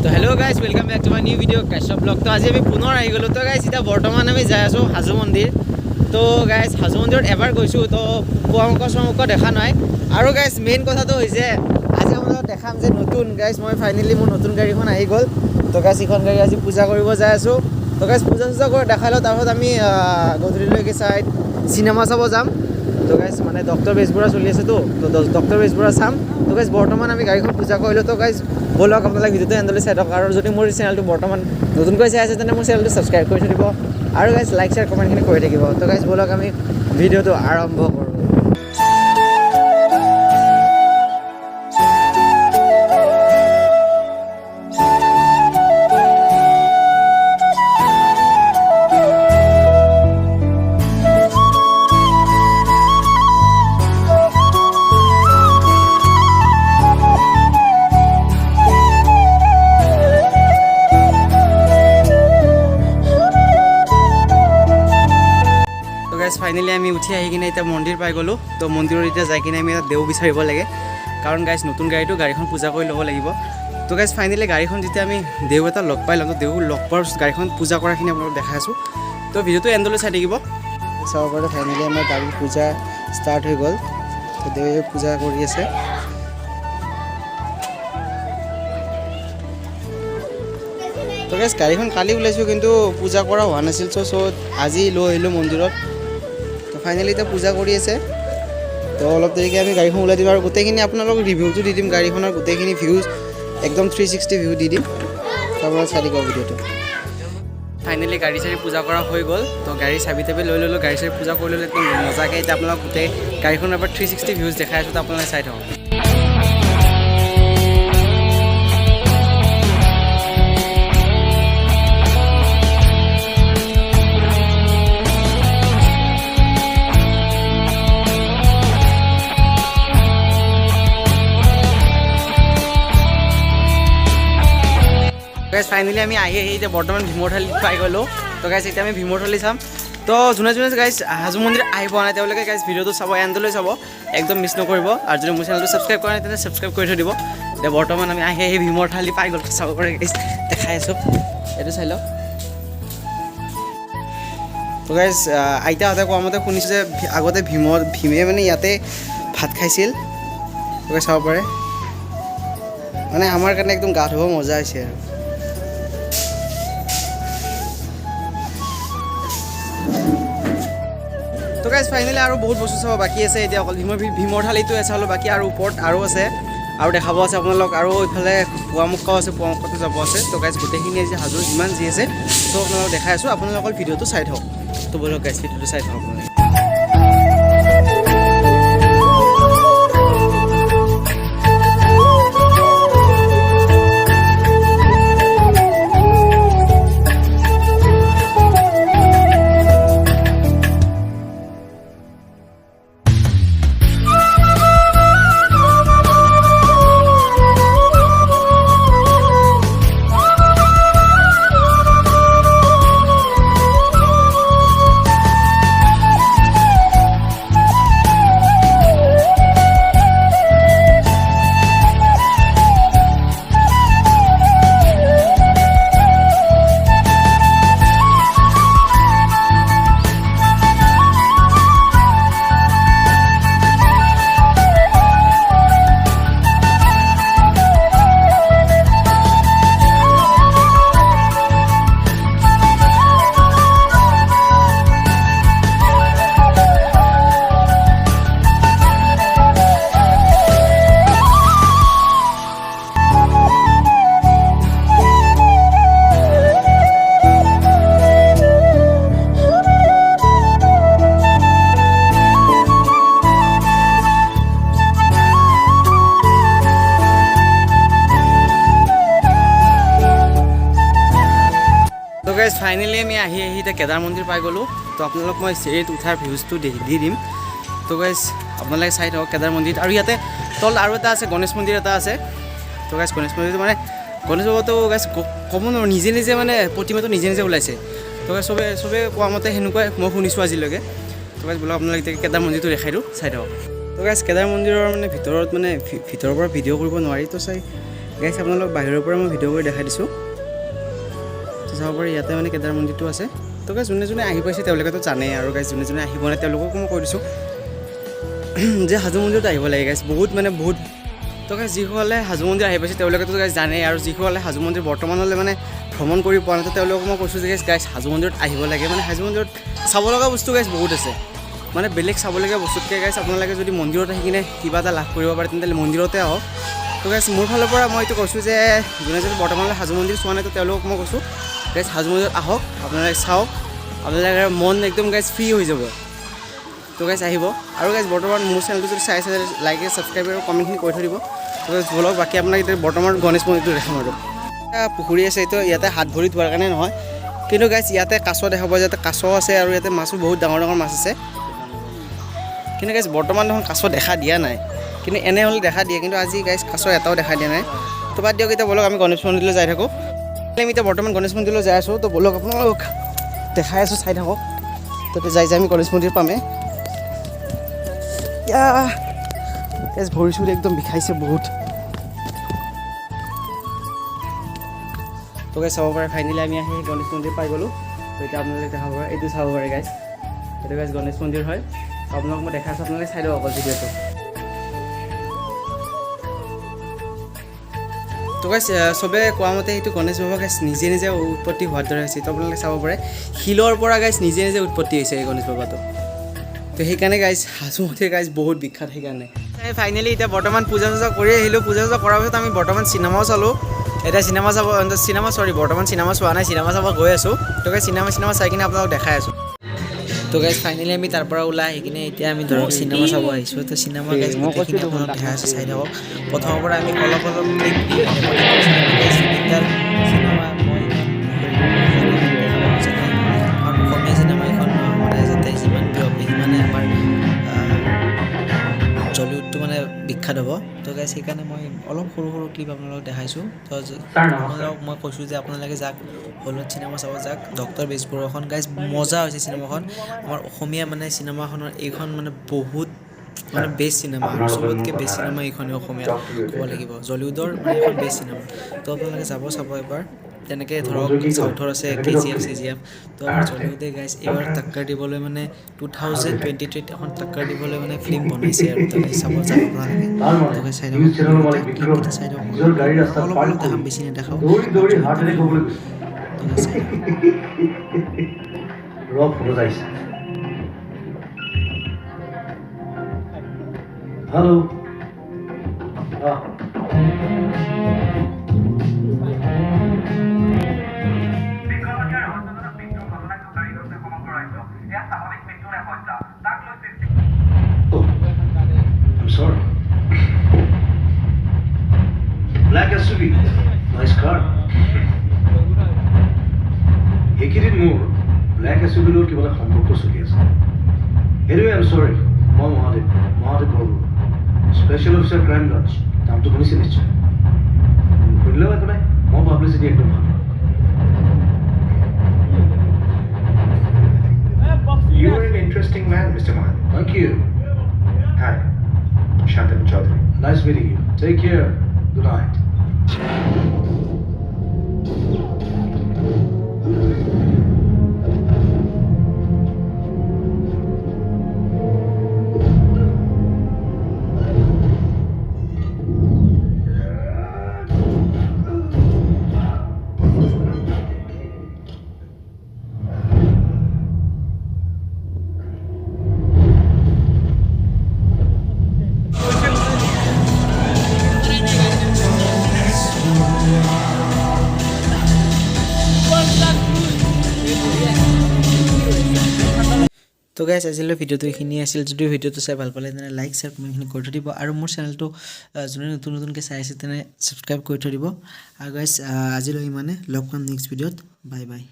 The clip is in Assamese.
তো hello' guys welcome back to my new video' Kashyap vlog. তো আজি আমি পুনৰ আহি গ'লোঁ। তো গাইজ এতিয়া বৰ্তমান আমি যাই আছোঁ হাজো মন্দিৰ। তো গাইজ হাজো মন্দিৰত এবাৰ গৈছোঁ, তো পোৱামুখ দেখা নাই। আৰু গাইজ মেইন কথাটো হৈছে আজি আপোনালোকক দেখাম যে নতুন গাইজ মই ফাইনেলি মোৰ নতুন গাড়ীখন আহি গ'ল। তো গাইজ এইখন গাড়ী আজি পূজা কৰিব যাই আছোঁ। তো গাইজ পূজা কৰি দেখাই লওঁ, তাৰপিছত আমি গধূলিলৈকে চাইড চিনেমা চাব যাম। তো গাইজ মানে ডক্টৰ বেজবৰুৱা চলি আছেতো, তো ডক্টৰ বেজবৰুৱা চাম। তো গাইজ বৰ্তমান আমি গাড়ীখন পূজা কৰিলোঁ। তো গাইজ ব'লক আপোনালোকে ভিডিঅ'টো এণ্ডলৈ চাই থাকক। আৰু যদি মোৰ চেনেলটো বৰ্তমান নতুনকৈ চাই আছে তেন্তে মোৰ চেনেলটো ছাবস্ক্ৰাইব কৰি থৈ দিব আৰু গাইজ লাইক শ্বেয়াৰ কমেণ্টখিনি কৰি থাকিব। তো গাইজ ব'লক আমি ভিডিঅ'টো আৰম্ভ কৰোঁ। ফাইনেলি আমি উঠি আহি কিনে এতিয়া মন্দিৰ পাই গ'লোঁ। তো মন্দিৰত এতিয়া যাই কিনে আমি এটা দেও বিচাৰিব লাগে, কাৰণ গাইজ নতুন গাড়ীখন পূজা কৰি ল'ব লাগিব। তো গাইজ ফাইনেলি গাড়ীখন যেতিয়া আমি দেও এটা লগ পাই ল'ম, তো দেও লগ পোৱাৰ গাড়ীখন পূজা কৰাখিনি আপোনালোকক দেখাই আছোঁ। তো ভিডিঅ'টো এণ্ডলৈ চাই থাকিব। চাব পাৰে ফাইনেলি আমাৰ গাড়ীৰ পূজা ষ্টাৰ্ট হৈ গ'ল। তো দেৱে পূজা কৰি আছে। তো গাইজ গাড়ীখন কালি ওলাইছোঁ, কিন্তু পূজা কৰা হোৱা নাছিল। চ' আজি লৈ আহিলোঁ মন্দিৰত। ফাইনেলি এতিয়া পূজা কৰি আছে। তো অলপ দেৰিকৈ আমি গাড়ীখন ওলাই দিম আৰু গোটেইখিনি আপোনালোকক ৰিভিউটো দি দিম। গাড়ীখনৰ গোটেইখিনি ভিউজ একদম 360 ভিউ দি দিম। তাৰপৰা চাই দিব ভিডিঅ'টো। ফাইনেলি গাড়ী চাড়ী পূজা কৰা হৈ গ'ল। তো গাড়ী চাবি তাবি লৈ ল'লোঁ, গাড়ী চাড়ী পূজা কৰি ল'লোঁ একদম মজাকৈ। এতিয়া আপোনালোক গোটেই গাড়ীখনৰ পৰা 360 ভিউজ দেখাই আছোঁ, তো আপোনালোকে চাই থাকক। গাইজ ফাইনেলি আমি আহি এতিয়া বৰ্তমান ভীমৰ থালি পাই গ'লোঁ। তো গাইজ এতিয়া আমি ভীমৰ থালি চাম। তো যোনে গাইজ হাজো মন্দিৰ আহি পোৱা নাই তেওঁলোকে গাইজ ভিডিঅ'টো চাব, এণ্ডলৈ চাব, একদম মিছ নকৰিব। আৰু যদি মোৰ চেনেলটো ছাবস্ক্ৰাইব কৰা নাই তেন্তে ছাবস্ক্ৰাইব কৰি থৈ দিব। এতিয়া বৰ্তমান আমি আহি ভীমৰ থালি পাই গ'লোঁ, চাব পাৰে গাইজ দেখাই আছোঁ। এইটো চাই লওক। তো গাইজ আইতাহঁতে কোৱা মতে শুনিছোঁ যে আগতে ভীমে মানে ইয়াতে ভাত খাইছিল। তো গাইজ চাব পাৰে, মানে আমাৰ কাৰণে একদম গা ধুব মজা হৈছে আৰু। তো গাইজ ফাইনেলি আৰু বহুত বস্তু চাব বাকী আছে। এতিয়া অকল ভীমৰ থালিটোৱে চালোঁ, বাকী আৰু ওপৰত আৰু আছে, আৰু দেখাব আছে আপোনালোক। আৰু এইফালে পোৱামুখাও আছে, পোৱামুখাটো যাব আছে। তো গাইজ গোটেইখিনি আজি হাজোৰ যিমান যি আছে চব আপোনালোকক দেখাই আছোঁ। আপোনালোকে অকল ভিডিঅ'টো চাই থাকক। তো ব'লক গাইজ ভিডিঅ'টো চাই থাকক আপোনালোকে। তো গাইজ ফাইনেলি আমি আহি এতিয়া কেদাৰ মন্দিৰ পাই গ'লোঁ। তো আপোনালোক মই চিৰিত উঠাৰ ভিউজটো দি দিম। তো গাইজ আপোনালোকে চাই থাকক কেদাৰ মন্দিৰ। আৰু ইয়াতে তল আৰু এটা আছে, গণেশ মন্দিৰ এটা আছে। তো গাইজ গণেশ মন্দিৰটো মানে গণেশ বাবাটো গাইজ ক'ব নোৱাৰোঁ, নিজে মানে প্ৰতিমাটো নিজে ওলাইছে। তো গাইজ চবে কোৱা মতে সেনেকুৱাই মই শুনিছোঁ আজিলৈকে। তো গাইজ বোলো আপোনালোকে এতিয়া কেদাৰ মন্দিৰটো দেখাই দিওঁ, চাই থাকক। তো গাইজ কেদাৰ মন্দিৰৰ মানে ভিতৰত মানে ভিতৰৰ পৰা ভিডিঅ' কৰিব নোৱাৰি। তো গাইছ আপোনালোক বাহিৰৰ পৰা মই ভিডিঅ' কৰি দেখাই দিছোঁ তো চাব পাৰি ইয়াতে মানে কেদাৰ মন্দিৰটো আছে তো গাইছ যোনে যোনে আহি পাইছে তেওঁলোকেতো জানে আৰু গাইছ যোনে যোনে আহিব নাই তেওঁলোককো মই কৈ দিছোঁ যে হাজো মন্দিৰত আহিব লাগে গাইছ বহুত তো গাইছ যিসকলে হাজো মন্দিৰ আহি পাইছে তেওঁলোকেতো গাইছ জানে আৰু যিসকলে হাজো মন্দিৰ বৰ্তমানলৈ মানে ভ্ৰমণ কৰি পোৱা নাই তো তেওঁলোকক মই কৈছোঁ যে গাইছ হাজো মন্দিৰত আহিব লাগে মানে হাজো মন্দিৰত চাব লগা বস্তু গাইছ বহুত আছে মানে বেলেগ চাবলগীয়া বস্তুতকৈ গাইছ আপোনালোকে যদি মন্দিৰত আহি কিনে কিবা এটা লাভ কৰিব পাৰে তেন্তে মন্দিৰতে আহক তো গাইছ মোৰ ফালৰ পৰা মই এইটো কৈছোঁ যে যোনে যদি বৰ্তমানলৈ হাজো মন্দিৰ চোৱা নাই তো তেওঁলোকক মই কৈছোঁ গাইছ হাজো মন্দিৰত আহক আপোনালোকে চাওক আপোনালোকৰ মন একদম গাইছ ফ্ৰী হৈ যাব তো গাইছ আহিব আৰু গাইছ বৰ্তমান মোৰ চেনেলটো যদি চাই লাইক ছাবস্ক্ৰাইব আৰু কমেণ্টখিনি কৰি থৈ দিব তো গাইছ ব'লক বাকী আপোনাক এতিয়া বৰ্তমান গণেশ মন্দিৰটো দেখাম আৰু পুখুৰী আছে এইটো ইয়াতে হাত ভৰি ধোৱাৰ কাৰণে নহয় কিন্তু গাইছ ইয়াতে কাছ দেখা পোৱা যায় ইয়াতে কাছ আছে আৰু ইয়াতে মাছো বহুত ডাঙৰ ডাঙৰ মাছ আছে কিন্তু গাইছ বৰ্তমান দেখোন কাছ দেখা দিয়া নাই কিন্তু এনে হ'লে দেখা দিয়ে কিন্তু আজি গাইছ কাছ এটাও দেখা দিয়া নাই তো বাদ দিয়ক এতিয়া ব'লক আমি গণেশ মন্দিৰলৈ যাই থাকোঁ আমি এতিয়া বৰ্তমান গণেশ মন্দিৰলৈ যাই আছোঁ তো ব'লক আপোনালোক দেখাই আছোঁ চাই থাকক তো যাই আমি গণেশ মন্দিৰ পামেই গাইছ ভৰি চৰি একদম বিষাইছে বহুত তো গাইছ চাব পাৰে ফাইনেলি আমি আহি গণেশ মন্দিৰ পাই গ'লোঁ তো এতিয়া আপোনালোকে দেখাব পাৰে এইটো চাব পাৰে গাইছ এইটো গাইছ গণেশ মন্দিৰ হয় আপোনালোক মই দেখাইছোঁ আপোনালোকে চাই দিয়ক অকল ভিডিঅ'টো তো গাইছ চবে কোৱা মতে সেইটো গণেশ বাবা গাইছ নিজে নিজে উৎপত্তি হোৱাৰ দৰে হৈছে তো আপোনালোকে চাব পাৰে শিলৰ পৰা গাইছ নিজে নিজে উৎপত্তি হৈছে এই গণেশ বাবাটো তো সেইকাৰণে গাইছ হাজো মন্দিৰ গাইছ বহুত বিখ্যাত সেইকাৰণে ফাইনেলি এতিয়া বৰ্তমান পূজা চূজা কৰি আহিলোঁ পূজা চূজা কৰাৰ পিছত আমি বৰ্তমান চিনেমাও চালোঁ এতিয়া বৰ্তমান চিনেমা চোৱা নাই চিনেমা চাব গৈ আছোঁ তো গাইছ চিনেমা চাই কিনে আপোনালোক দেখাই আছোঁ তো গাইছ ফাইনেলি আমি তাৰ পৰা ওলাই আহি কিনে এতিয়া আমি ধৰক চিনেমা চাব আহিছোঁ তো চিনেমা গাইছ গোটেইখিনি আপোনালোক দেখাই আছোঁ চাই থাকক প্ৰথমৰ পৰা আমি অলপ ক্লিপ দি চিনেমা মই অসমীয়া চিনেমা এখন মানে যাতে যিমান প্ৰিয় সিমানে আমাৰ জলিউডটো মানে বিখ্যাত হ'ব তো গাইছ সেইকাৰণে মই অলপ সৰু ক্লিপ আপোনালোকক দেখাইছোঁ তো আপোনালোকক মই কৈছোঁ যে আপোনালোকে যাক হলত চিনেমা চাব যাক ডক্টৰ বেজবৰুৱাখন গাইছ মজা হৈছে চিনেমাখন আমাৰ অসমীয়া মানে চিনেমাখনৰ এইখন মানে বহুত মানে বেষ্ট চিনেমা আৰু চবতকৈ বেষ্ট চিনেমা এইখনেই অসমীয়া ক'ব লাগিব জলিউডৰ মানে এখন বেষ্ট চিনেমা তো আপোনালোকে যাব চাব এবাৰ তেনেকৈ ধৰক চাউথৰ আছে KGF তো আমাৰ জলিউডে গাইছ এইবাৰ টাক্কাৰ দিবলৈ মানে 2023 এখন টাক্কাৰ দিবলৈ মানে ফিল্ম বনাইছে আৰু তাকে চাব যাব আপোনালোকে তাকে চাই অলপ দেখাম বেছি নেদেখাওঁ Hello. I'm sorry. Black SUV. Nice car. Ekirin more. Black SUV lor ki bola সম্পর্ক চলি আছে. Anyway, I'm sorry. মই Mahadev Borbaruah special officer crime branch নামটো শুনিছে নিশ্চয় শুনিলেও একো নাই মই পাব্লিচিটি একদম ভাল You are an interesting man, Mr. Mahan. Thank you. Hi, Shantanu Chaudhary. Nice meeting you. Take care. Good night. তো গাইছ আজিলৈ ভিডিঅ'টো এইখিনি আছিল যদি ভিডিঅ'টো চাই ভাল পালে তেনে লাইক শ্বেয়াৰ কমেণ্টখিনি কৰি থৈ দিব আৰু মোৰ চেনেলটো যোনে নতুনকৈ চাই আছে তেনে ছাবস্ক্ৰাইব কৰি থৈ দিব আৰু গাইছ আজিলৈ ইমানে লগ পাম নেক্সট ভিডিঅ'ত বাই বাই